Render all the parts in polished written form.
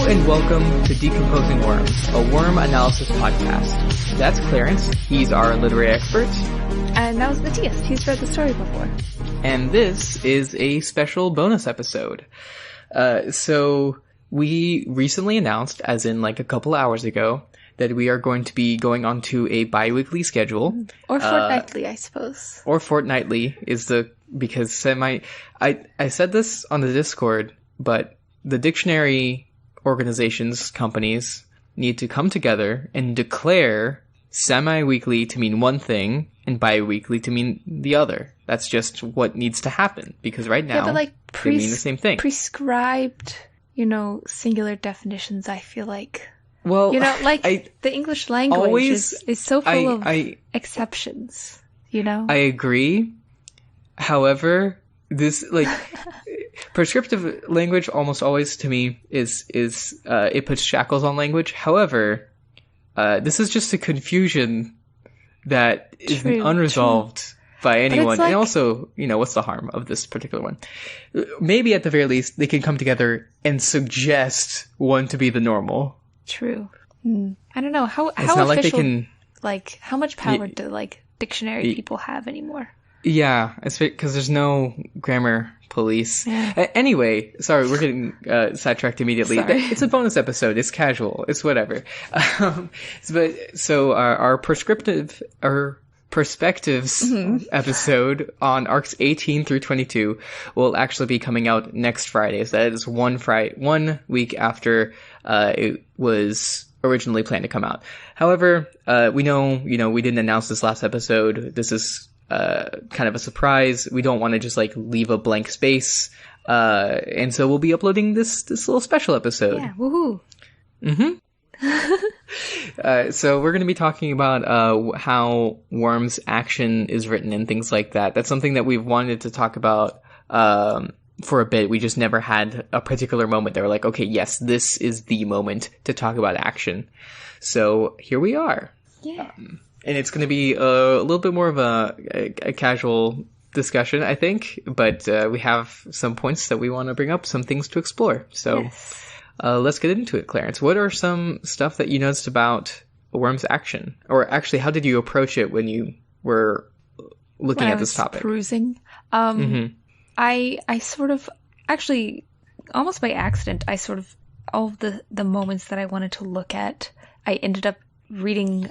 and welcome to Decomposing Worms, a worm analysis podcast. That's Clarence, he's our literary expert. And that was Matthias, he's read the story before. And this is a special bonus episode. So we recently announced, as in like a couple hours ago, that we are going to be going on to a bi-weekly schedule. Or fortnightly, I suppose. Or fortnightly because I said this on the Discord, but the dictionary organizations, companies, need to come together and declare semi-weekly to mean one thing and bi-weekly to mean the other. That's just what needs to happen, because right now they mean the same thing. Prescribed, singular definitions, I feel like. Well, the English language is so full of exceptions, I agree. However, this, prescriptive language almost always to me is it puts shackles on language. However, this is just a confusion that is unresolved by anyone. And also, what's the harm of this particular one? Maybe at the very least, they can come together and suggest one to be the normal. True. I don't know. How not official, how much power do, dictionary people have anymore? Yeah, it's because there's no grammar police. Yeah. Anyway, sorry, we're getting sidetracked immediately. It's a bonus episode. It's casual. It's whatever. So our perspectives episode on arcs 18 through 22 will actually be coming out next Friday. So that is 1 week after it was originally planned to come out. However, we know, we didn't announce this last episode. This is kind of a surprise. We don't want to just leave a blank space. And so we'll be uploading this little special episode. Yeah, woohoo. So we're going to be talking about how Worm's action is written and things like that. That's something that we've wanted to talk about for a bit. We just never had a particular moment that we're like, okay, yes, this is the moment to talk about action. So here we are. Yeah. And it's going to be a little bit more of a casual discussion, I think. But we have some points that we want to bring up, some things to explore. So yes. Let's get into it, Clarence. What are some stuff that you noticed about Worm's action? Or actually, how did you approach it when you were looking at this topic? Perusing. I sort of, actually, almost by accident, all of the moments that I wanted to look at, I ended up reading,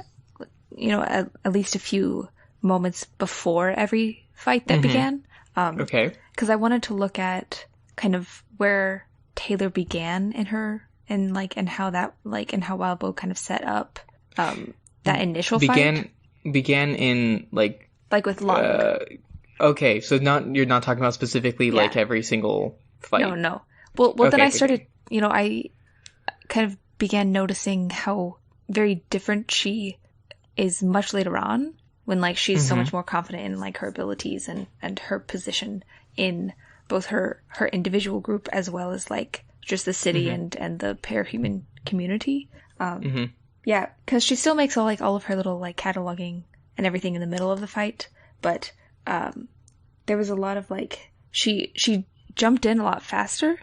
at least a few moments before every fight that began. Okay. Because I wanted to look at kind of where Taylor began in her, and how Wildbow kind of set up that initial fight. Began in with Lung. Okay, so you're not talking about specifically every single fight. No. Well, then I started, I kind of began noticing how very different she is much later on, when she's so much more confident in her abilities and her position in both her individual group as well as just the city and the parahuman community. Yeah, because she still makes all of her little cataloging and everything in the middle of the fight, but there was a lot of she jumped in a lot faster.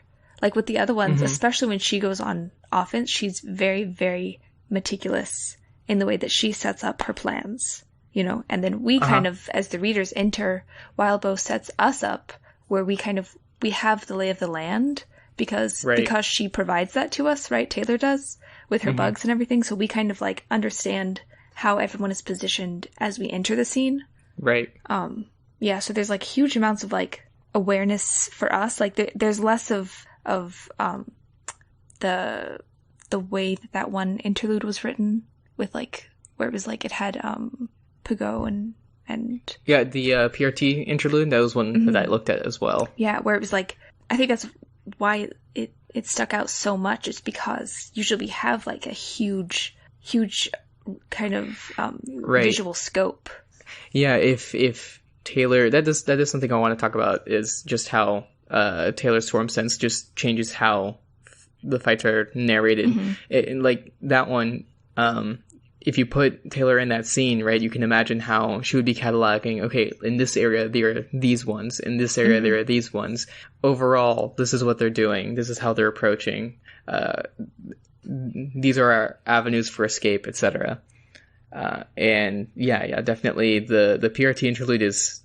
With the other ones, especially when she goes on offense, she's very, very meticulous in the way that she sets up her plans, and then we kind of, as the readers enter, Wildbow sets us up where we have the lay of the land because she provides that to us, right? Taylor does with her bugs and everything. So we kind of understand how everyone is positioned as we enter the scene. Right. Yeah. So there's huge amounts of awareness for us. There's less of the way that one interlude was written with where it was it had Pago and yeah, the PRT interlude, that was one that I looked at as well. Yeah, where it was I think that's why it stuck out so much. It's because usually we have a huge kind of visual scope. Yeah, if Taylor, that is something I want to talk about, is just how Taylor's swarm sense just changes how the fights are narrated. And that one, if you put Taylor in that scene, right, you can imagine how she would be cataloging, okay, in this area, there are these ones. In this area, there are these ones. Overall, this is what they're doing. This is how they're approaching. These are our avenues for escape, etc. And definitely the PRT interlude is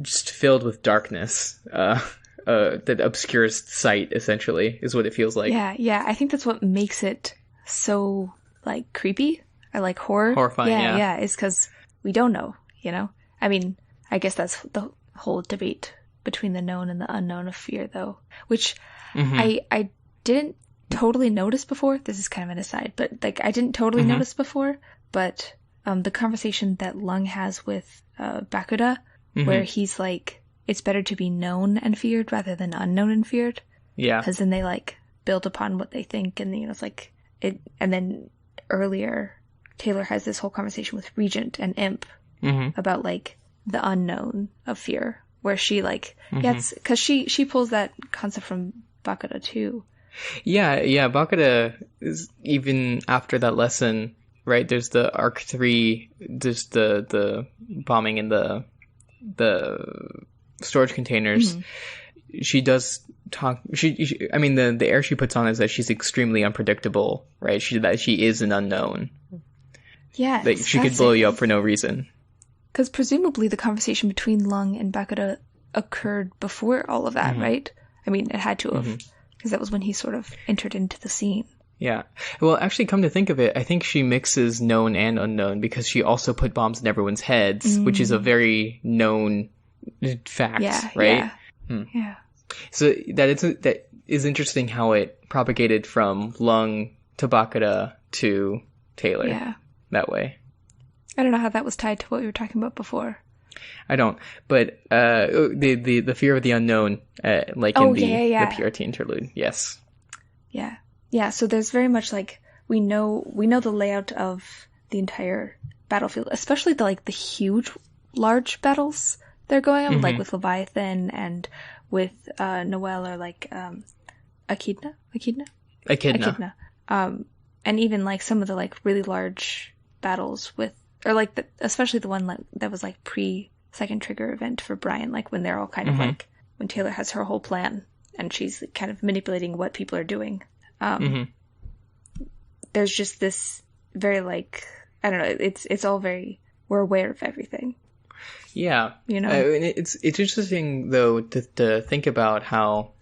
just filled with darkness that obscures sight, essentially, is what it feels like. Yeah. I think that's what makes it so, like, creepy or, like, horrifying. Yeah, it's because we don't know, you know? I mean, I guess that's the whole debate between the known and the unknown of fear, though, which I didn't totally notice before. This is kind of an aside, but, like, I didn't totally notice before, but the conversation that Lung has with Bakuda, where he's like, it's better to be known and feared rather than unknown and feared. Yeah. Because then they, like, build upon what they think, and, you know, it's like, and then earlier, Taylor has this whole conversation with Regent and Imp about, like, the unknown of fear, where she, like, because she pulls that concept from Bakuda, too. Yeah, Bakuda is, even after that lesson, right, there's the Arc 3, just the bombing in the storage containers. She does talk. I mean, the air she puts on is that she's extremely unpredictable, right? That she is an unknown. Yeah, like she could blow you up for no reason. Because presumably the conversation between Lung and Bakuda occurred before all of that, right? I mean, it had to have, because that was when he sort of entered into the scene. Yeah. Well, actually, come to think of it, I think she mixes known and unknown, because she also put bombs in everyone's heads, which is a very known fact, right? Yeah. So that is interesting how it propagated from Lung to Bakuda to Taylor that way. I don't know how that was tied to what we were talking about before. I don't, but the fear of the unknown, like in the PRT interlude, yes. Yeah, so there's very much, like, we know the layout of the entire battlefield, especially the huge, large battles they're going on, like with Leviathan and with Noel, or like Echidna. And even like some of the like really large battles with, or like especially the one that was like pre-second trigger event for Brian, like when they're all kind of like, when Taylor has her whole plan and she's kind of manipulating what people are doing. There's just this very, like, I don't know, it's all very, we're aware of everything. Yeah. You know? It's interesting, though, to think about how,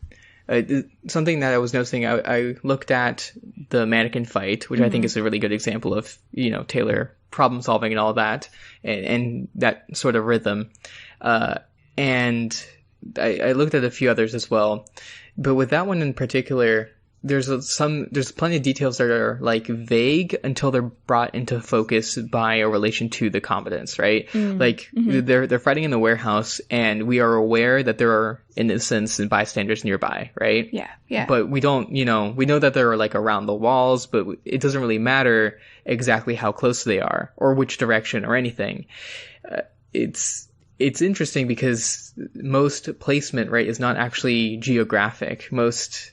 something that I was noticing, I looked at the mannequin fight, which I think is a really good example of, you know, Taylor problem solving and all that, and that sort of rhythm. And I looked at a few others as well. But with that one in particular, there's plenty of details that are like vague until they're brought into focus by a relation to the combatants, right? Like they're fighting in the warehouse, and we are aware that there are innocents and bystanders nearby, right? Yeah. But we don't, you know, we know that they're like around the walls, but it doesn't really matter exactly how close they are or which direction or anything. It's interesting because most placement, right, is not actually geographic. Most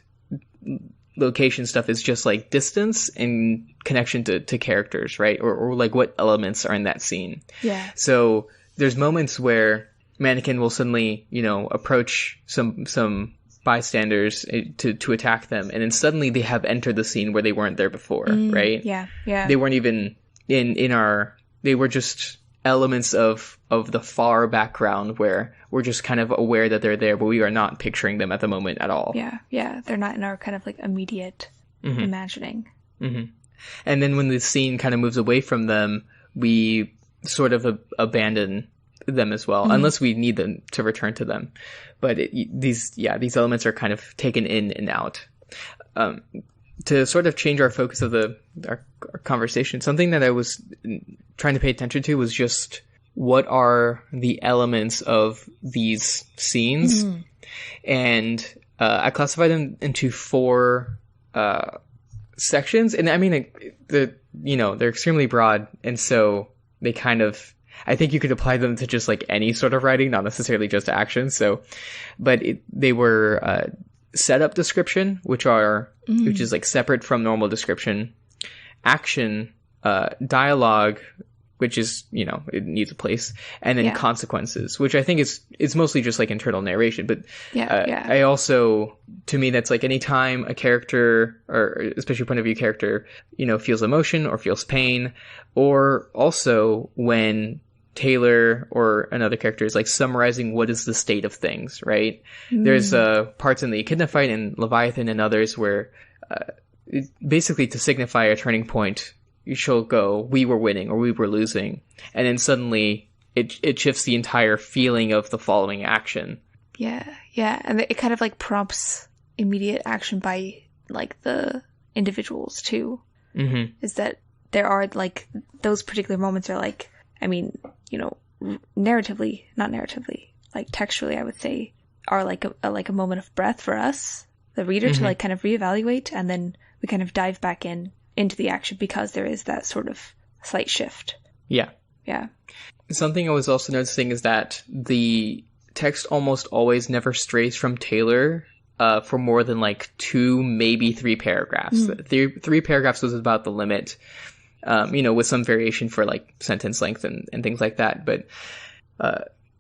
location stuff is just like distance and connection to characters, right? Or like what elements are in that scene. Yeah. So there's moments where Mannequin will suddenly, you know, approach some bystanders to attack them, and then suddenly they have entered the scene where they weren't there before, right? Yeah. They weren't even in our, they were just elements of the far background where we're just kind of aware that they're there, but we are not picturing them at the moment at all. Yeah. They're not in our kind of like immediate imagining. And then when the scene kind of moves away from them, we sort of abandon them as well, unless we need them to return to them. But these elements are kind of taken in and out. To sort of change our focus of our conversation, something that I was trying to pay attention to was just what are the elements of these scenes. And I classified them into 4 sections. And I mean, they're extremely broad. And so they kind of, I think you could apply them to just like any sort of writing, not necessarily just action. So, but they were setup description, which is like separate from normal description, action, dialogue, which is, it needs a place, and then consequences, which I think it's mostly just like internal narration. But I also, to me, that's like anytime a character, or especially point of view character, feels emotion or feels pain, or also when Taylor or another character is like summarizing what is the state of things, right? There's parts in the Echidna fight and Leviathan and others where basically to signify a turning point, she'll go, we were winning or we were losing. And then suddenly it shifts the entire feeling of the following action. Yeah. And it kind of like prompts immediate action by like the individuals too. Mm-hmm. Is that there are like those particular moments are like, I mean, narratively, not narratively, like textually, I would say, are like a moment of breath for us, the reader, to like kind of reevaluate, and then we kind of dive back into the action because there is that sort of slight shift. Yeah. Something I was also noticing is that the text almost always never strays from Taylor for more than like 2, maybe 3 paragraphs. 3 paragraphs was about the limit. With some variation for like sentence length and things like that. But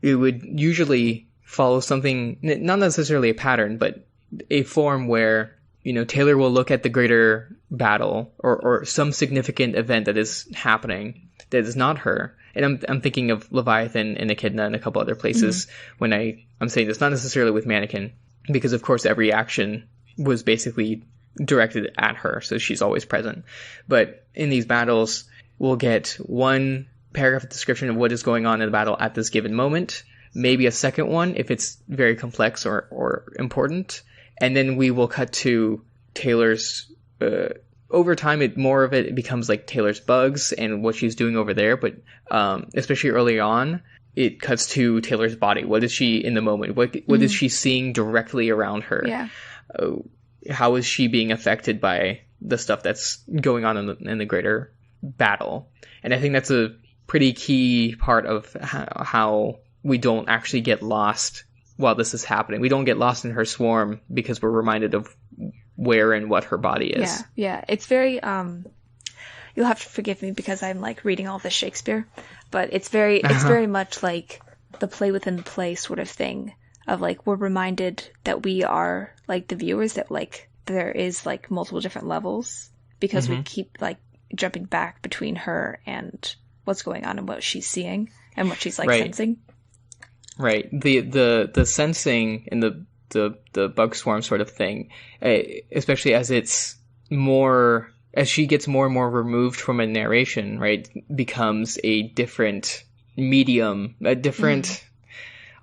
it would usually follow something, not necessarily a pattern, but a form where, Taylor will look at the greater battle or some significant event that is happening that is not her. And I'm thinking of Leviathan and Echidna and a couple other places when I'm saying this, not necessarily with Mannequin, because of course every action was basically directed at her, so she's always present. But in these battles, we'll get 1 paragraph of description of what is going on in the battle at this given moment, maybe a second one if it's very complex or important, and then we will cut to Taylor's over time. More of it becomes like Taylor's bugs and what she's doing over there, but especially early on, it cuts to Taylor's body. What is she in the moment? What is she seeing directly around her? How is she being affected by the stuff that's going on in the greater battle? And I think that's a pretty key part of how we don't actually get lost while this is happening. We don't get lost in her swarm because we're reminded of where and what her body is. Yeah. It's very, you'll have to forgive me because I'm like reading all this Shakespeare, but it's very much like the play within the play sort of thing. Of like, we're reminded that we are like the viewers, that like there is like multiple different levels because we keep like jumping back between her and what's going on and what she's seeing and what she's like sensing. Right. The sensing and the bug swarm sort of thing, especially as she gets more and more removed from a narration, right, becomes a different medium, a different.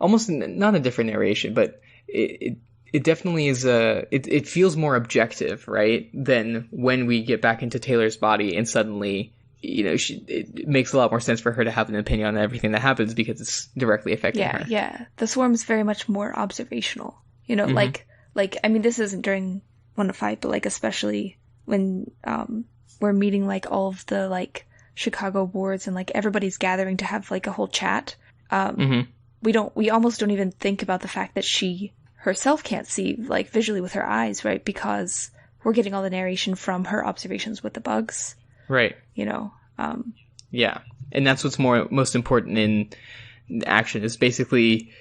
Almost not a different narration, but it definitely is it feels more objective, right? Than when we get back into Taylor's body and suddenly, it makes a lot more sense for her to have an opinion on everything that happens because it's directly affecting her. Yeah. The swarm is very much more observational, like, I mean, this isn't during One to Fight, but like, especially when, we're meeting like all of the like Chicago wards and like everybody's gathering to have like a whole chat. We almost don't even think about the fact that she herself can't see like visually with her eyes, right? Because we're getting all the narration from her observations with the bugs. Right. Yeah. And that's what's most important in action is basically,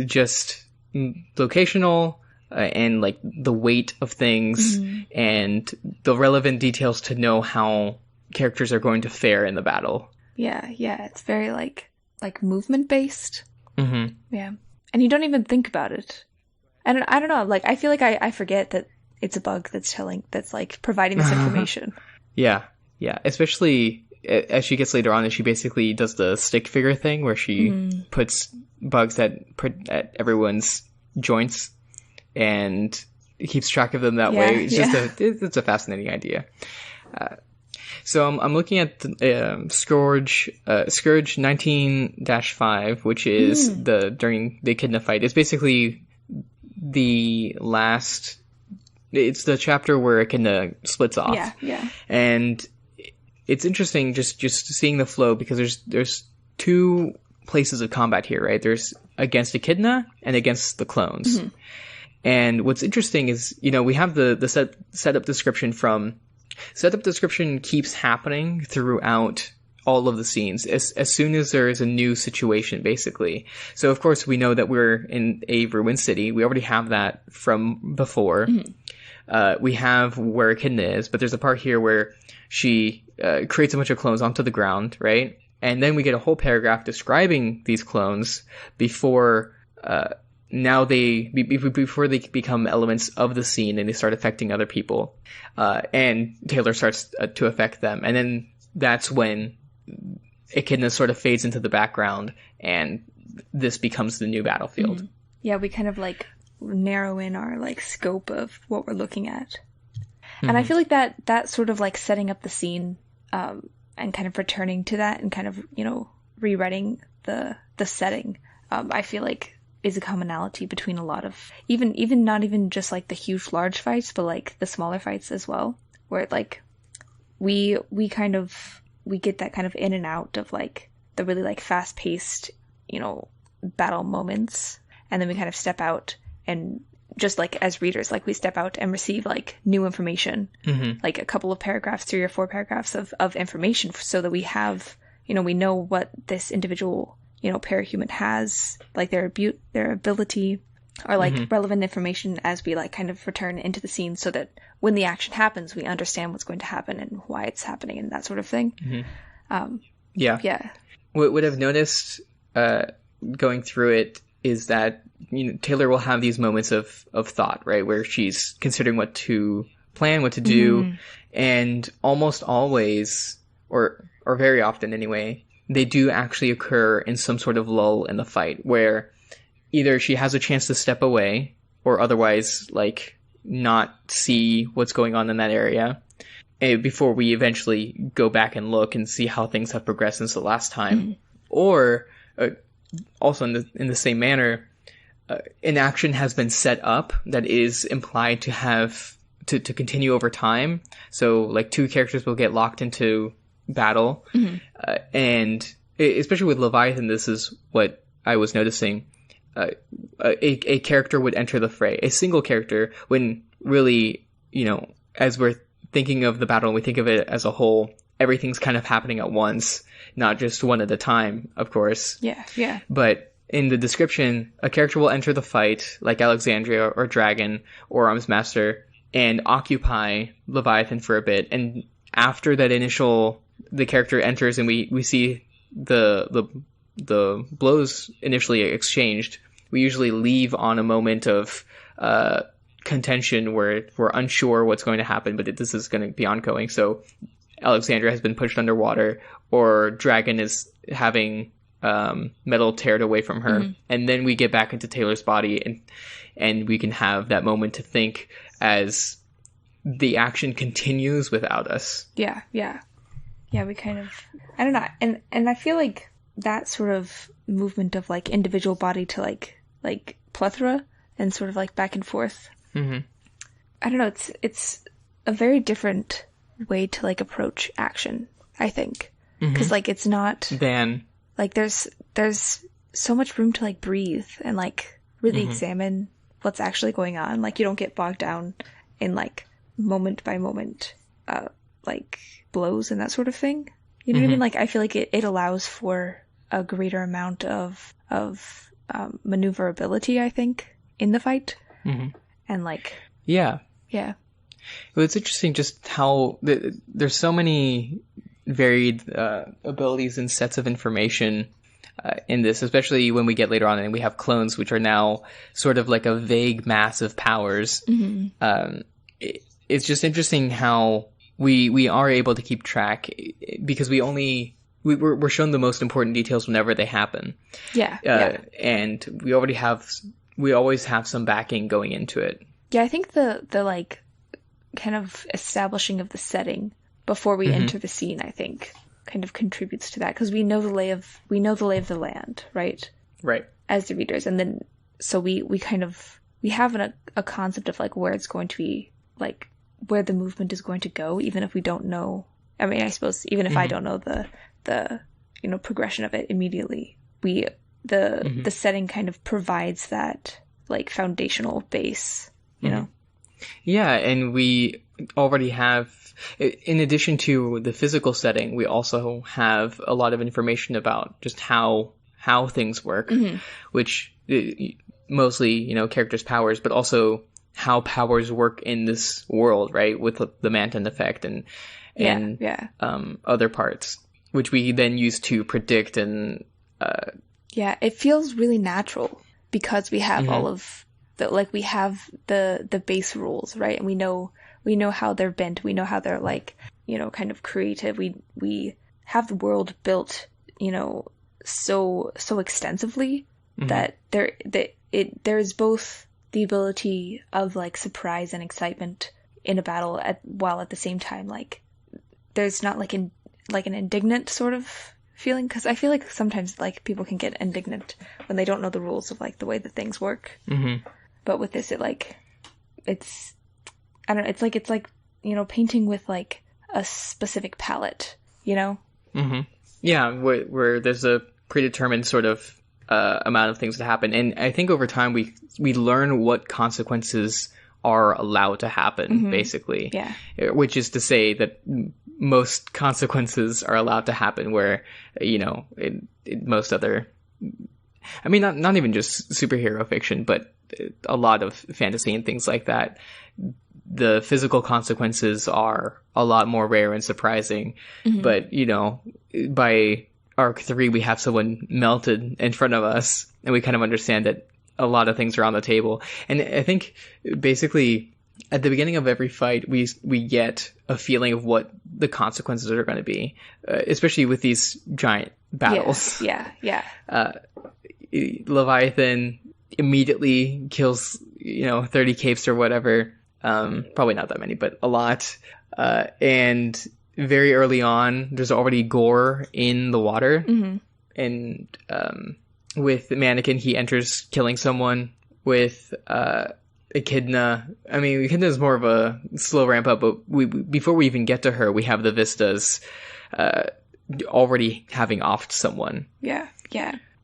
just locational, and like the weight of things and the relevant details to know how characters are going to fare in the battle. Yeah. It's very like movement based. Yeah. And you don't even think about it. And I don't know, like, I feel like I forget that it's a bug that's like providing this information. Yeah. Especially as she gets later on, and she basically does the stick figure thing where she puts bugs at everyone's joints and keeps track of them that way. It's just it's a fascinating idea. So I'm looking at Scourge 19-5, which is during the Echidna fight. It's basically the last. It's the chapter where Echidna splits off. Yeah. And it's interesting just seeing the flow because there's 2 places of combat here, right? There's against Echidna and against the clones. And what's interesting is, we have the setup description from Setup description keeps happening throughout all of the scenes as soon as there is a new situation, basically. So, of course, we know that we're in a ruined city. We already have that from before. We have where Echidna is, but there's a part here where she creates a bunch of clones onto the ground, right? And then we get a whole paragraph describing these clones before before they become elements of the scene and they start affecting other people. And Taylor starts to affect them. And then that's when Echidna sort of fades into the background and this becomes the new battlefield. Yeah, we kind of like narrow in our like scope of what we're looking at. And I feel like that sort of like setting up the scene and kind of returning to that and kind of, you know, rewriting the setting, I feel like is a commonality between a lot of even not even just like the huge large fights, but like the smaller fights as well, where like we get that kind of in and out of like the really like fast paced, you know, battle moments, and then we kind of step out and just like as readers, like we step out and receive like new information, like a couple of paragraphs, 3 or 4 paragraphs of information, so that we have, you know, we know what this individual, you know, parahuman has, like their ability, or like relevant information as we like kind of return into the scene, so that when the action happens, we understand what's going to happen and why it's happening and that sort of thing. What I've noticed going through it is that, you know, Taylor will have these moments of thought, right, where she's considering what to plan, what to do, and almost always, or very often anyway, they do actually occur in some sort of lull in the fight, where either she has a chance to step away, or otherwise, like, not see what's going on in that area, before we eventually go back and look and see how things have progressed since the last time. Or, also in the same manner, an action has been set up that is implied to have to continue over time. So, like, 2 characters will get locked into battle, and especially with Leviathan, this is what I was noticing. A character would enter the fray, a single character, when really, you know, as we're thinking of the battle and we think of it as a whole, everything's kind of happening at once, not just one at a time, of course. Yeah. But in the description, a character will enter the fight, like Alexandria or Dragon or Arms Master, and occupy Leviathan for a bit. And after that the character enters and we see the blows initially exchanged, we usually leave on a moment of contention where we're unsure what's going to happen, but this is going to be ongoing. So Alexandria has been pushed underwater, or Dragon is having metal teared away from her, and then we get back into Taylor's body, and we can have that moment to think as the action continues without us. Yeah, we kind of, I don't know, and I feel like that sort of movement of like individual body to like plethora and sort of like back and forth. I don't know, it's a very different way to like approach action, I think, because like it's not like there's so much room to like breathe and like really examine what's actually going on. Like you don't get bogged down in like moment by moment like blows and that sort of thing. You know what I mean? Like I feel like it allows for a greater amount of maneuverability, I think, in the fight. And like yeah. Well, it's interesting just how there's so many varied abilities and sets of information in this, especially when we get later on and we have clones, which are now sort of like a vague mass of powers. It's just interesting how we are able to keep track, because we're shown the most important details whenever they happen. And we always have some backing going into it. Yeah, I think the like kind of establishing of the setting before we enter the scene, I think, kind of contributes to that, because we know the lay of the land, right? Right. As the readers, and then so we have a concept of like where it's going to be, like where the movement is going to go, even if we don't know. I mean, I suppose even if I don't know the you know progression of it immediately, the setting kind of provides that like foundational base, you know. Yeah, and we already have in addition to the physical setting, we also have a lot of information about just how things work, which mostly, you know, characters' powers, but also how powers work in this world, right? With the Manton effect and other parts, which we then use to predict and it feels really natural because we have all of the, like, we have the base rules, right? And we know how they're bent, we know how they're, like, you know, kind of creative. We have the world built, you know, so extensively that there's both the ability of, like, surprise and excitement in a battle while at the same time, like, there's not like an indignant sort of feeling, because I feel like sometimes, like, people can get indignant when they don't know the rules of, like, the way that things work. But with this, it's I don't know, it's like you know, painting with, like, a specific palette, you know? Yeah, where there's a predetermined sort of amount of things to happen, and I think over time we learn what consequences are allowed to happen, basically. Yeah. Which is to say that most consequences are allowed to happen, where, you know, in most other, I mean, not even just superhero fiction, but a lot of fantasy and things like that, the physical consequences are a lot more rare and surprising. But, you know, by arc 3, we have someone melted in front of us, and we kind of understand that a lot of things are on the table. And I think basically at the beginning of every fight, we get a feeling of what the consequences are going to be, especially with these giant battles. Yeah. Leviathan immediately kills, you know, 30 capes or whatever. Probably not that many, but a lot. And very early on, there's already gore in the water. And with Mannequin, he enters killing someone. With Echidna, I mean, Echidna is more of a slow ramp up, but before we even get to her, we have the Vistas already having offed someone. Yeah.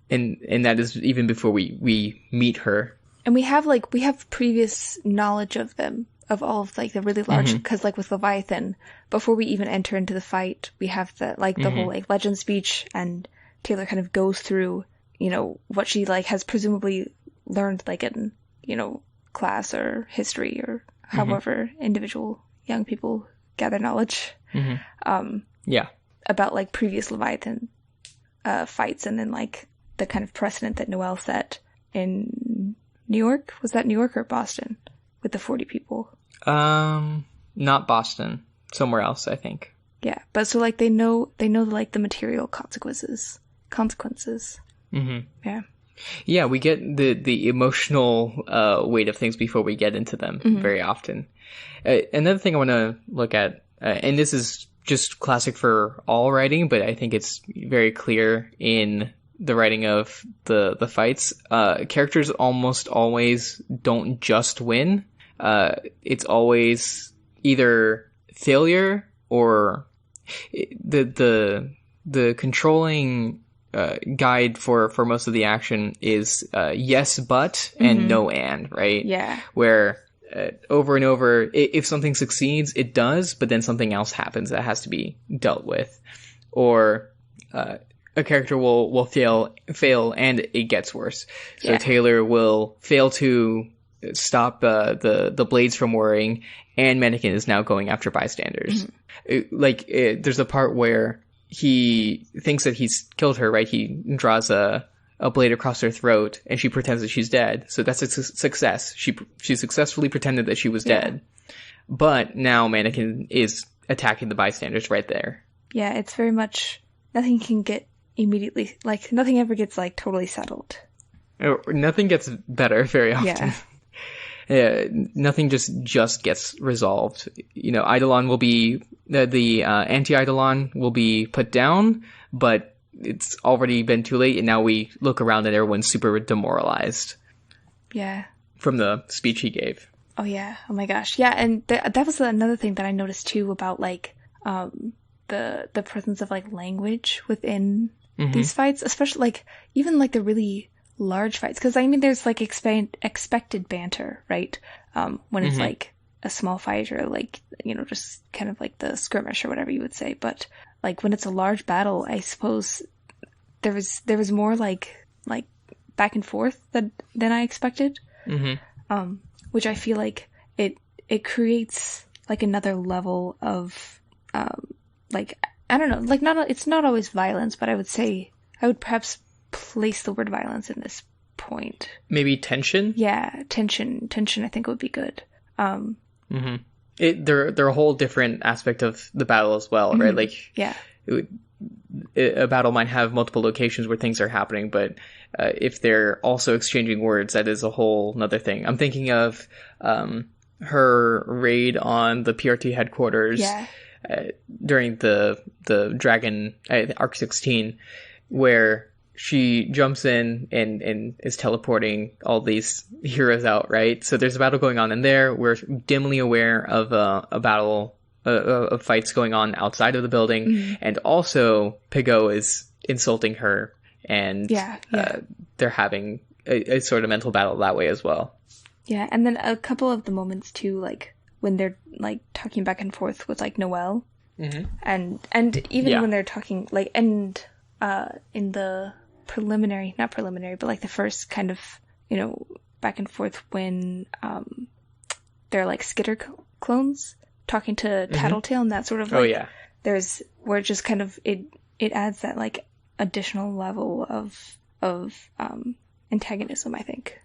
And that is even before we meet her. And we have previous knowledge of them, of all of, like, the really large, because, like, with Leviathan, before we even enter into the fight, we have the whole, like, legend speech, and Taylor kind of goes through, you know, what she, like, has presumably learned, like, in, you know, class or history or however individual young people gather knowledge. About, like, previous Leviathan fights, and then, like, the kind of precedent that Noelle set in New York. Was that New York or Boston with the 40 people? Not Boston. Somewhere else, I think. Yeah, but so, like, they know like the material consequences. Yeah, we get the emotional weight of things before we get into them very often. Another thing I want to look at, and this is just classic for all writing, but I think it's very clear in the writing of the fights. Characters almost always don't just win. It's always either failure or the controlling guide for most of the action is yes but and no and, right? Yeah. Where over and over, if something succeeds, it does, but then something else happens that has to be dealt with. Or a character will fail and it gets worse. So Taylor will fail to stop the blades from whirring, and Mannequin is now going after bystanders. There's a part where he thinks that he's killed her, right? He draws a blade across her throat, and she pretends that she's dead. So that's a success. She successfully pretended that she was dead. But now Mannequin is attacking the bystanders right there. Yeah, it's very much, nothing can get immediately, like, nothing ever gets, like, totally settled. Nothing gets better very often. Nothing just gets resolved. You know, Eidolon will be, the anti-Eidolon will be put down, but it's already been too late, and now we look around and everyone's super demoralized. Yeah. From the speech he gave. Oh yeah. Oh my gosh. Yeah, and that was another thing that I noticed too about, like, the presence of, like, language within these fights, especially, like, even, like, the really large fights, because I mean there's, like, expected banter, right? When it's like a small fight or like, just kind of like the skirmish or whatever you would say. But like when it's a large battle, I suppose there was more like back and forth than I expected. Mm-hmm. Which I feel like it creates like another level of like, I don't know, like it's not always violence, but I would perhaps place the word violence in this point. Maybe tension? Yeah, tension I think would be good. Mm-hmm. They're a whole different aspect of the battle as well, right? Like, yeah, a battle might have multiple locations where things are happening, but if they're also exchanging words, that is a whole nother thing. I'm thinking of her raid on the PRT headquarters during the Dragon Arc 16, where she jumps in and is teleporting all these heroes out, right? So there's a battle going on in there. We're dimly aware of a battle, of fights going on outside of the building. And also Pigot is insulting her, and they're having a sort of mental battle that way as well. Yeah, and then a couple of the moments too, like when they're like talking back and forth with like Noelle. And even when they're talking like, and in the not preliminary, but like the first kind of, back and forth when they're like Skitter clones talking to Tattletale and that sort of like, there's where it just kind of it adds that like additional level of antagonism, I think.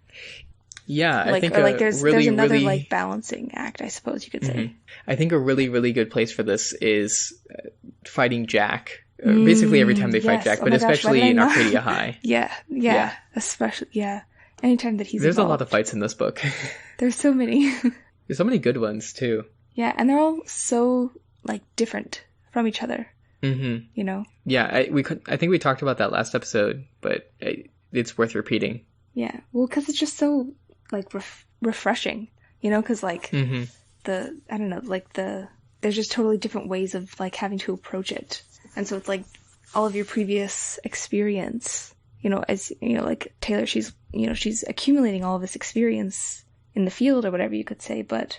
Yeah, like, I think or like there's another really, like balancing act, I suppose you could say. I think a really, really good place for this is fighting Jack. Basically every time they fight Jack, but especially in Arcadia High. Yeah. Especially, anytime that he's There's involved. a lot of fights in this book. There's so many. There's so many good ones, too. Yeah, and they're all so, like, different from each other. Yeah, I think we talked about that last episode, but it's worth repeating. Yeah, well, because it's just so, like, refreshing, because, like, I don't know, like, there's just totally different ways of, like, having to approach it. And so it's like all of your previous experience, as, like Taylor, she's accumulating all of this experience in the field or whatever you could say, but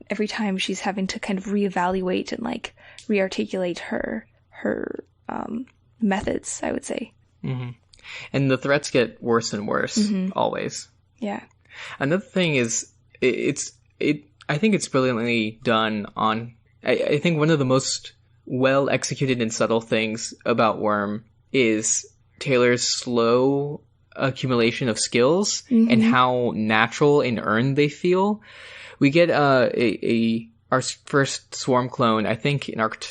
every time she's having to kind of reevaluate and like rearticulate her methods, I would say. And the threats get worse and worse, always. Yeah. Another thing is, I think it's brilliantly done on, I think one of the most well executed and subtle things about Worm is Taylor's slow accumulation of skills and how natural and earned they feel. We get our first swarm clone, I think in arc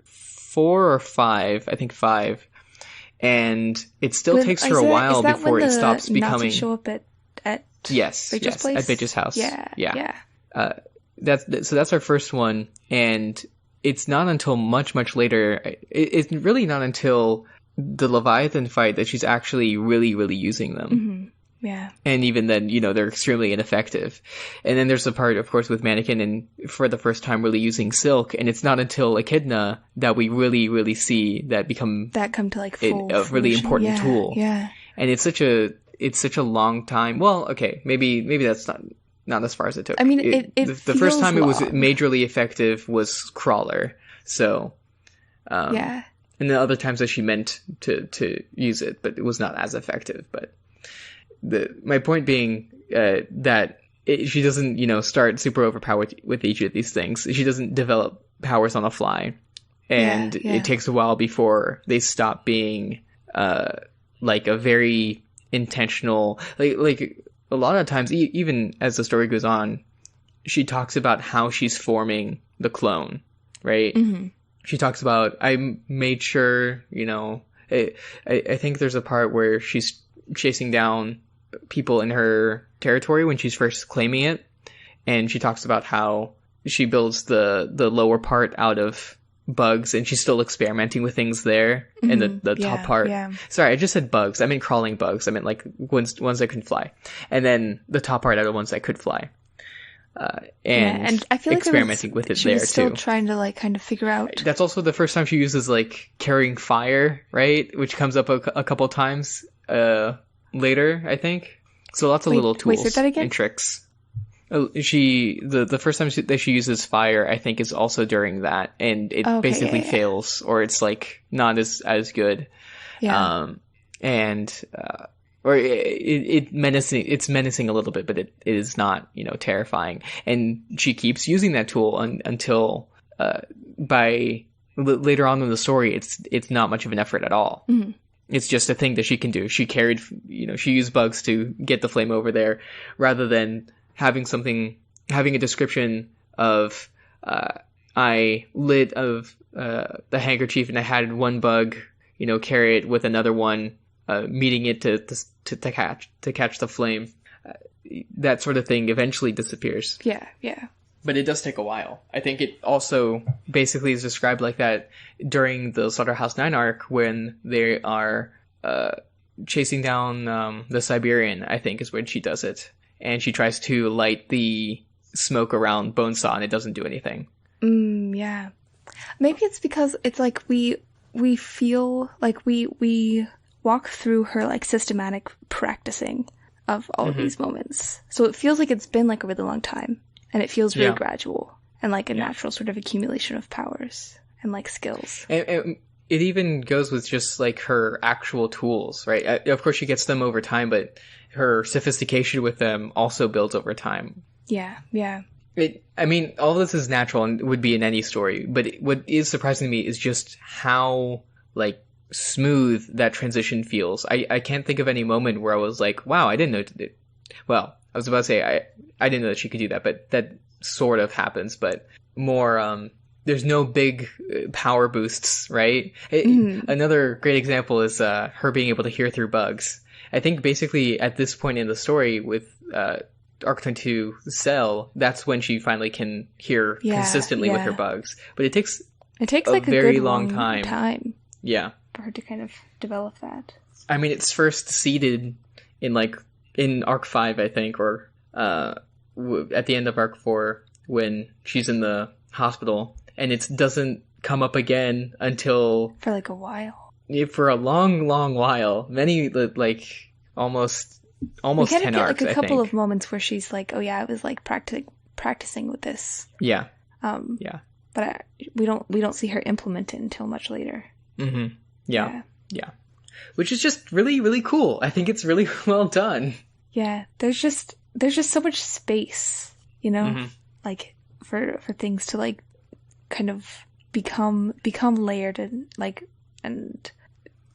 4 or 5, I think 5, and it still takes her a while before it stops becoming. Nazis show up at yes, place? at Bitch's house. Yeah. That's our first one, and it's not until much, much later, it's really not until the Leviathan fight that she's actually really, really using them. Yeah. And even then, they're extremely ineffective. And then there's the part, of course, with Mannequin and for the first time really using Silk. And it's not until Echidna that we really, really see that come to like full a really important tool. Yeah. And it's such a long time. Well, okay, maybe that's not as far as it took. I mean, the first time it was majorly effective was Crawler. So, yeah. And the other times that she meant to use it, but it was not as effective. But my point being that she doesn't, start super overpowered with each of these things. She doesn't develop powers on the fly, and it takes a while before they stop being like a very intentional, like a lot of times, even as the story goes on, she talks about how she's forming the clone, right? She talks about, I made sure, I think there's a part where she's chasing down people in her territory when she's first claiming it, and she talks about how she builds the lower part out of bugs, and she's still experimenting with things there, and the top part. Yeah. Sorry, I just said bugs. I meant crawling bugs. I meant like ones that can fly, and then the top part are the ones that could fly. And I feel like experimenting with it she there was still too. Trying to like kind of figure out. That's also the first time she uses like carrying fire, right? Which comes up a couple times later, I think. So lots of little tools and tricks. The first time that she uses fire, I think, is also during that, and it basically fails, or it's like not as good. Yeah. And or it's menacing a little bit, but it is not, terrifying. And she keeps using that tool until later on in the story, it's not much of an effort at all. Mm-hmm. It's just a thing that she can do. She she used bugs to get the flame over there, rather than having a description of I lit the handkerchief and I had one bug, carry it with another one, meeting it to catch the flame. That sort of thing eventually disappears. Yeah, yeah. But it does take a while. I think it also basically is described like that during the Slaughterhouse 9 arc when they are chasing down the Siberian, I think is when she does it. And she tries to light the smoke around Bonesaw and it doesn't do anything. Yeah. Maybe it's because it's like we feel like we walk through her like systematic practicing of all of these moments. So it feels like it's been like a really long time. And it feels very gradual and like a natural sort of accumulation of powers and like skills. And it even goes with just like her actual tools, right? Of course she gets them over time, but her sophistication with them also builds over time. Yeah, yeah. All this is natural and would be in any story, but what is surprising to me is just how like smooth that transition feels. I can't think of any moment where I was like, wow, I didn't know. Well, I was about to say I didn't know that she could do that, but that sort of happens. But more, there's no big power boosts, right? Another great example is her being able to hear through bugs. I think basically at this point in the story with Arc 22 Cell, that's when she finally can hear consistently with her bugs. But it takes like a very long time. Yeah. For her to kind of develop that. I mean, it's first seeded in Arc 5, I think, or at the end of Arc 4 when she's in the hospital, and it doesn't come up again until... For like a while. For a long, long while. Many, like, almost 10 arcs, like a couple of moments where she's like, oh yeah, I was like practicing with this. Yeah. Yeah. But we don't see her implement it until much later. Mm-hmm. Yeah. Which is just really, really cool. I think it's really well done. Yeah, there's just so much space, like for things to like kind of become layered and like and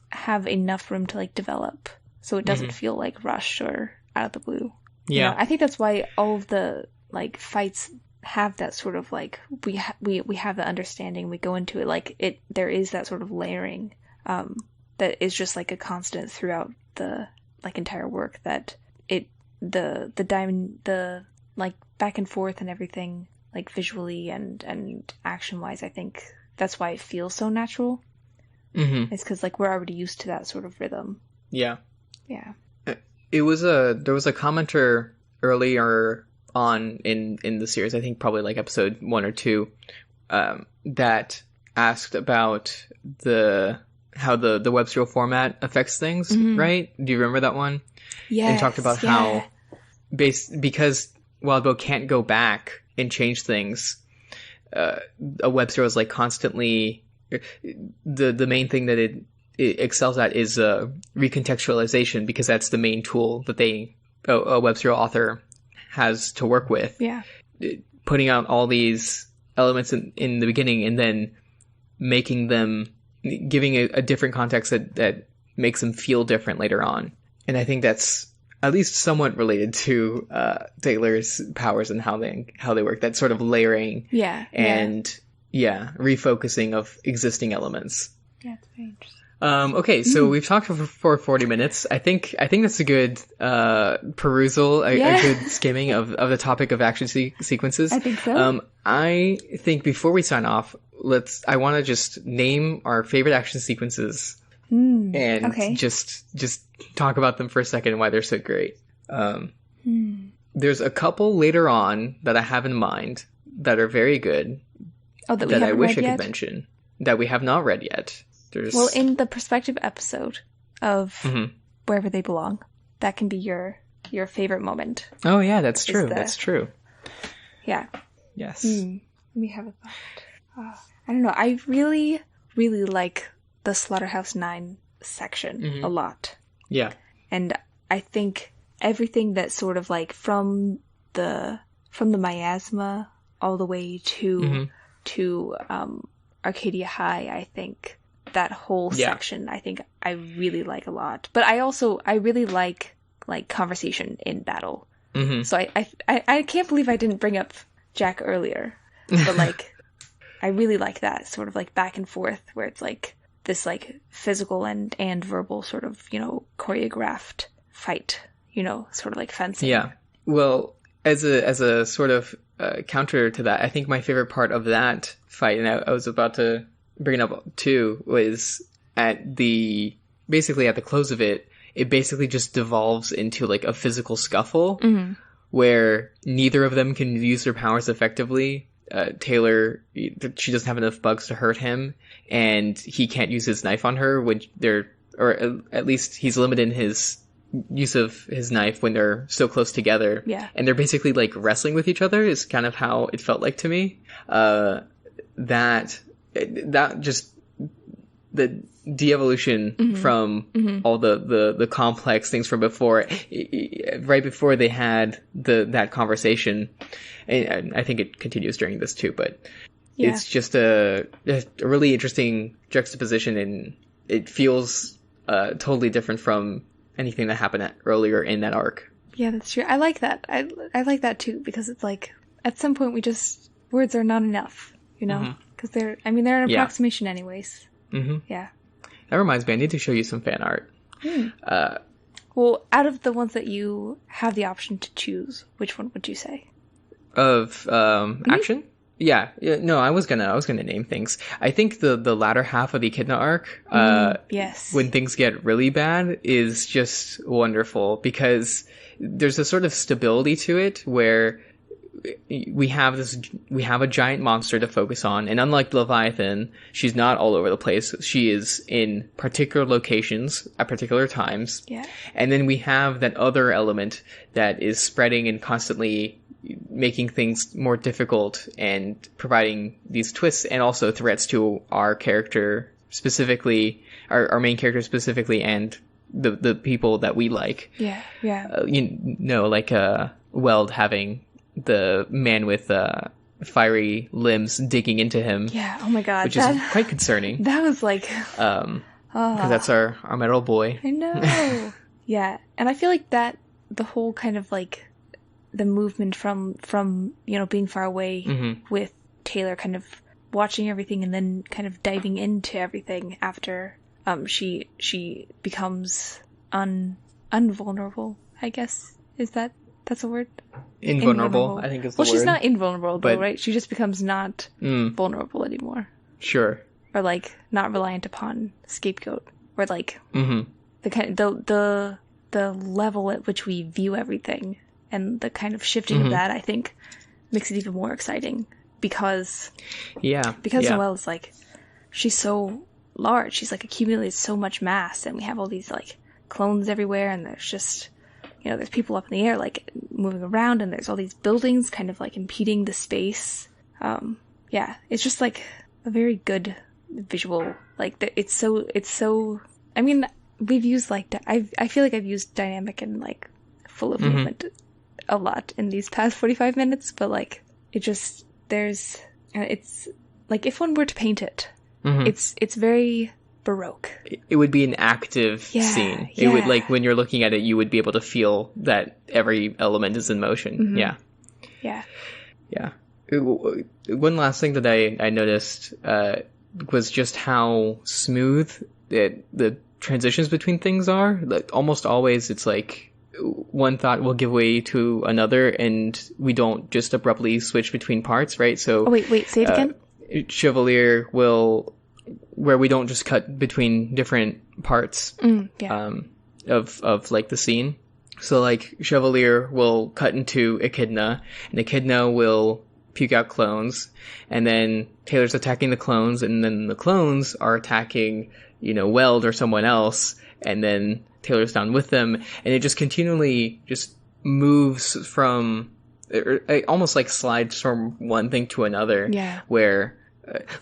have enough room to like develop, so it doesn't feel like rushed or out of the blue. Yeah, I think that's why all of the like fights have that sort of like we have the understanding, we go into it like there is that sort of layering that is just like a constant throughout the like entire work, that the like back and forth and everything like visually and action wise, I think that's why it feels so natural. It's because like we're already used to that sort of rhythm. Yeah. There was a commenter earlier on in the series, I think probably like episode 1 or 2, that asked about how the web serial format affects things, right? Do you remember that one? Yeah. And talked about how because Wildbow can't go back and change things, a web serial is like constantly the main thing that it excels at is recontextualization, because that's the main tool that a web serial author has to work with. Yeah. Putting out all these elements in the beginning and then making them, giving a different context that makes them feel different later on. And I think that's at least somewhat related to Taylor's powers and how they work. That sort of layering. Refocusing of existing elements. Yeah, it's very interesting. Okay, so we've talked for 40 minutes. I think that's a good perusal, a good skimming of the topic of action sequences. I think so. I think before we sign off, I want to just name our favorite action sequences and just talk about them for a second and why they're so great. There's a couple later on that I have in mind that are very good. Oh, that I wish I could mention that we have not read yet. Well, in the perspective episode of Wherever They Belong, that can be your favorite moment. Oh yeah, that's true. That's true. Yeah. Yes. Let me have a thought. I don't know. I really, really like the Slaughterhouse-9 section a lot. Yeah. And I think everything that sort of like from the miasma all the way to Arcadia High, I think that whole section I think I really like a lot. But I really like conversation in battle. So I can't believe I didn't bring up Jack earlier. But like I really like that sort of like back and forth where it's like this like physical and verbal sort of, choreographed fight, sort of like fencing. Yeah. Well, as a sort of counter to that, I think my favorite part of that fight, and I was about to bring it up too, was basically at the close of it, it basically just devolves into like a physical scuffle where neither of them can use their powers effectively. Taylor, she doesn't have enough bugs to hurt him, and he can't use his knife on her when or at least he's limited in his use of his knife when they're so close together. Yeah. And they're basically like wrestling with each other is kind of how it felt like to me. That just the de-evolution from all the complex things from before, right before they had that conversation. And I think it continues during this too, but it's just a really interesting juxtaposition, and it feels totally different from anything that happened earlier in that arc. Yeah, that's true. I like that. I like that too, because it's like at some point words are not enough, because they're an approximation anyways. Yeah. That reminds me, I need to show you some fan art. Well, out of the ones that you have the option to choose, which one would you say? Of action? Yeah. No, I was gonna name things. I think the latter half of the Echidna arc, yes, when things get really bad, is just wonderful, because there's a sort of stability to it where we have a giant monster to focus on, and unlike Leviathan, she's not all over the place. She is in particular locations at particular times. Yeah. And then we have that other element that is spreading and constantly making things more difficult and providing these twists and also threats to our character specifically, our main character specifically, and the people that we like. Yeah. Yeah. Like Weld having the man with fiery limbs digging into him. Yeah. Oh my god, which is quite concerning. That was like, because that's our metal boy. I know. Yeah, and I feel like that the whole kind of like the movement from being far away with Taylor kind of watching everything and then kind of diving into everything after she becomes unvulnerable, I guess. That's a word? Invulnerable, I think is the word. Well, she's not invulnerable though, right? She just becomes not vulnerable anymore. Sure. Or like not reliant upon scapegoat. Or like the kind the level at which we view everything and the kind of shifting of that, I think, makes it even more exciting because Noelle is like, she's so large. She's like accumulated so much mass, and we have all these like clones everywhere, and there's just there's people up in the air like moving around, and there's all these buildings kind of like impeding the space. It's just like a very good visual. Like it's so. I mean, we've used like I feel like I've used dynamic and like full of movement a lot in these past 45 minutes, but like it's like if one were to paint it, it's very Baroque. It would be an active scene. It would, like, when you're looking at it, you would be able to feel that every element is in motion. Yeah. One last thing that I noticed was just how smooth the transitions between things are. Like, almost always it's like one thought will give way to another, and we don't just abruptly switch between parts, right? So wait, say it again. Chevalier will, where we don't just cut between different parts of like the scene. So like Chevalier will cut into Echidna, and Echidna will puke out clones, and then Taylor's attacking the clones, and then the clones are attacking, Weld or someone else, and then Taylor's down with them, and it just continually just moves from almost like slides from one thing to another. Yeah. Where,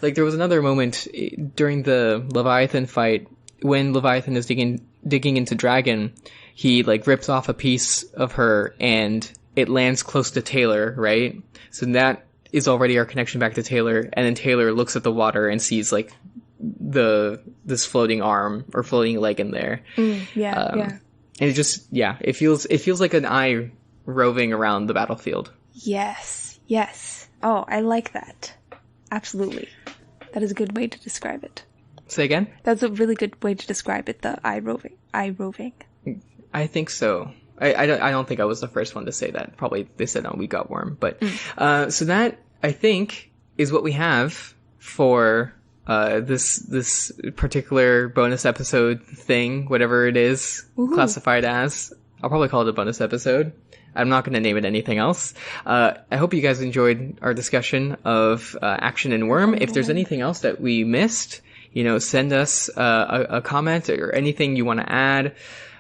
like, there was another moment during the Leviathan fight when Leviathan is digging into Dragon. He like rips off a piece of her and it lands close to Taylor, right? So that is already our connection back to Taylor. And then Taylor looks at the water and sees like this floating arm or floating leg in there. Yeah. And it just, it feels like an eye roving around the battlefield. Yes. Oh, I like that. Absolutely. That is a good way to describe it. Say again? That's a really good way to describe it, the eye roving. I think so. I don't think I was the first one to say that. Probably they said on We Got Worm. But so that, I think, is what we have for this particular bonus episode thing, whatever it is, classified as. I'll probably call it a bonus episode. I'm not going to name it anything else. I hope you guys enjoyed our discussion of Action and Worm. If there's anything else that we missed, send us a comment or anything you want to add.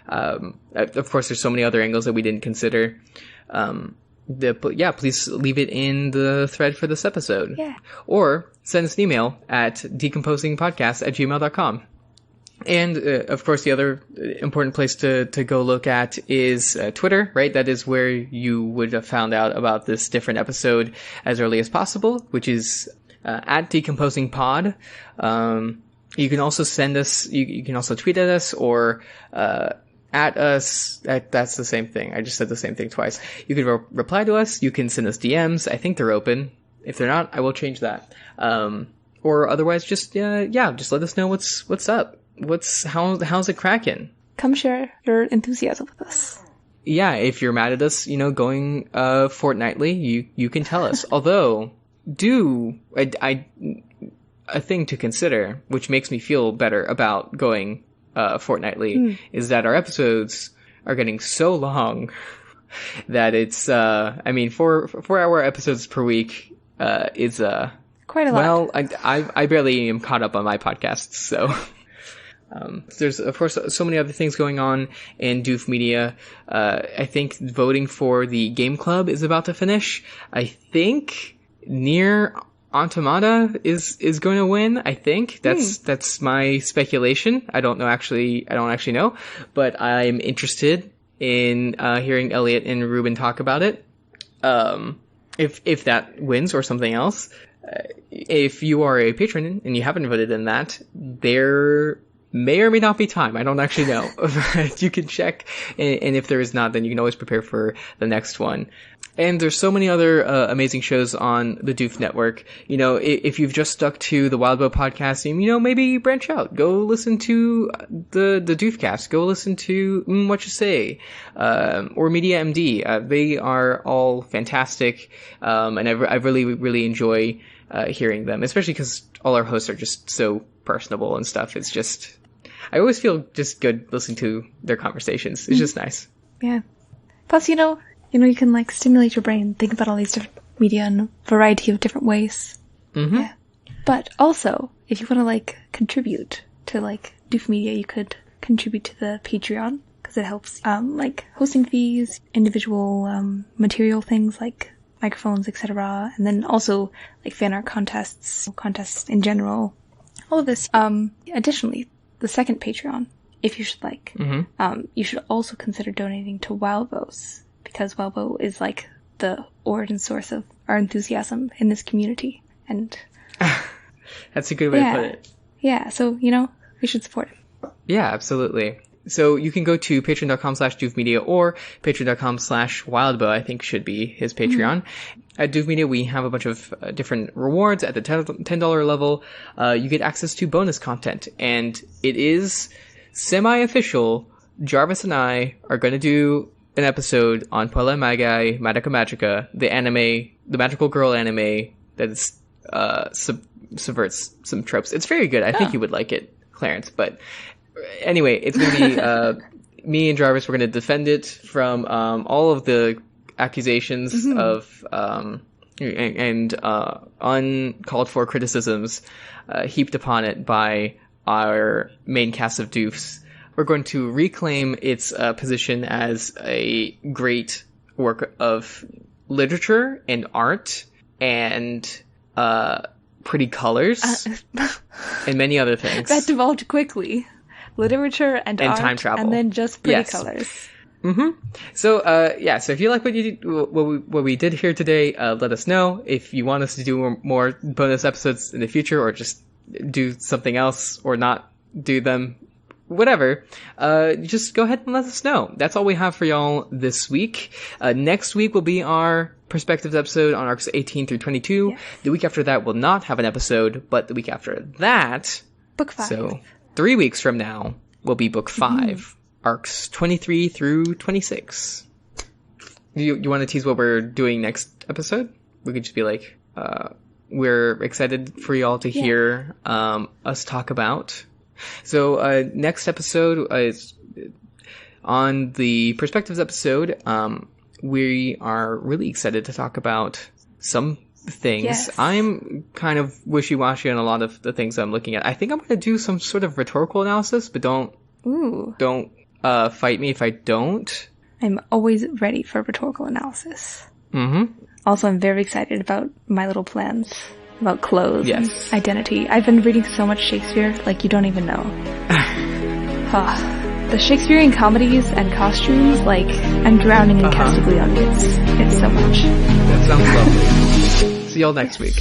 Of course, there's so many other angles that we didn't consider. Please leave it in the thread for this episode. Yeah. Or send us an email at decomposingpodcast@gmail.com. And, of course, the other important place to go look at is Twitter, right? That is where you would have found out about this different episode as early as possible, which is at decomposingpod. You can also send us, you can also tweet at us or at us. That's the same thing. I just said the same thing twice. You can reply to us. You can send us DMs. I think they're open. If they're not, I will change that. Or otherwise, just let us know what's up. How's it cracking? Come share your enthusiasm with us. Yeah, if you're mad at us, going fortnightly, you can tell us. Although, a thing to consider, which makes me feel better about going fortnightly, is that our episodes are getting so long that it's 4-hour episodes per week is quite a lot. Well, I barely am caught up on my podcasts, so. There's, of course, so many other things going on in Doof Media. I think voting for the Game Club is about to finish. I think Nier Automata is going to win. I think that's my speculation. I don't actually know, but I'm interested in hearing Elliot and Ruben talk about it. If that wins or something else. If you are a patron and you haven't voted in that, there may or may not be time. I don't actually know. You can check, and if there is not, then you can always prepare for the next one. And there's so many other amazing shows on the Doof Network. If you've just stuck to the Wildbow podcast, maybe branch out. Go listen to the Doofcast. Go listen to What You Say, or Media MD. They are all fantastic, and I really, really enjoy hearing them, especially because all our hosts are just so personable and stuff. It's just, I always feel just good listening to their conversations. It's just nice. Yeah. Plus, you can stimulate your brain, think about all these different media in a variety of different ways. Mm-hmm. Yeah. But also, if you want to contribute to Doof Media, you could contribute to the Patreon because it helps hosting fees, individual material things like microphones, etc., and then also fan art contests in general. All of this. Additionally, the second Patreon, if you should you should also consider donating to Wildbows, because Wildbow is the origin source of our enthusiasm in this community. And that's a good way to put it. Yeah, so we should support him. Yeah, absolutely. So you can go to patreon.com/doofmedia or patreon.com/wildbow, I think should be his Patreon. At Doof Media, we have a bunch of different rewards. At the $10 level, you get access to bonus content. And it is semi-official. Jarvis and I are going to do an episode on Puella Magai Magica Magica, the anime, the magical girl anime that is, subverts some tropes. It's very good. I think you would like it, Clarence. But anyway, it's going to be me and Jarvis. We're going to defend it from all of the accusations of and uncalled for criticisms heaped upon it by our main cast of doofs. We're going to reclaim its position as a great work of literature and art and pretty colors and many other things. That devolved quickly. Literature and art, time travel. and then just pretty colors. So, so if you like what we did here today, let us know. If you want us to do more bonus episodes in the future, or just do something else, or not do them, whatever, just go ahead and let us know. That's all we have for y'all this week. Next week will be our Perspectives episode on arcs 18 through 22. Yes. The week after that will not have an episode, but the week after that, book 5. So 3 weeks from now will be book 5, arcs 23 through 26. You want to tease what we're doing next episode? We could just be like, we're excited for y'all to hear us talk about. So next episode is on the Perspectives episode. We are really excited to talk about some things. Yes. I'm kind of wishy-washy on a lot of the things I'm looking at. I think I'm going to do some sort of rhetorical analysis, but don't fight me if I don't. I'm always ready for rhetorical analysis. Mm-hmm. Also, I'm very excited about my little plans about clothes and identity. I've been reading so much Shakespeare, like you don't even know. The Shakespearean comedies and costumes, like, I'm drowning in Castiglione. It's so much. That sounds lovely. See y'all next week.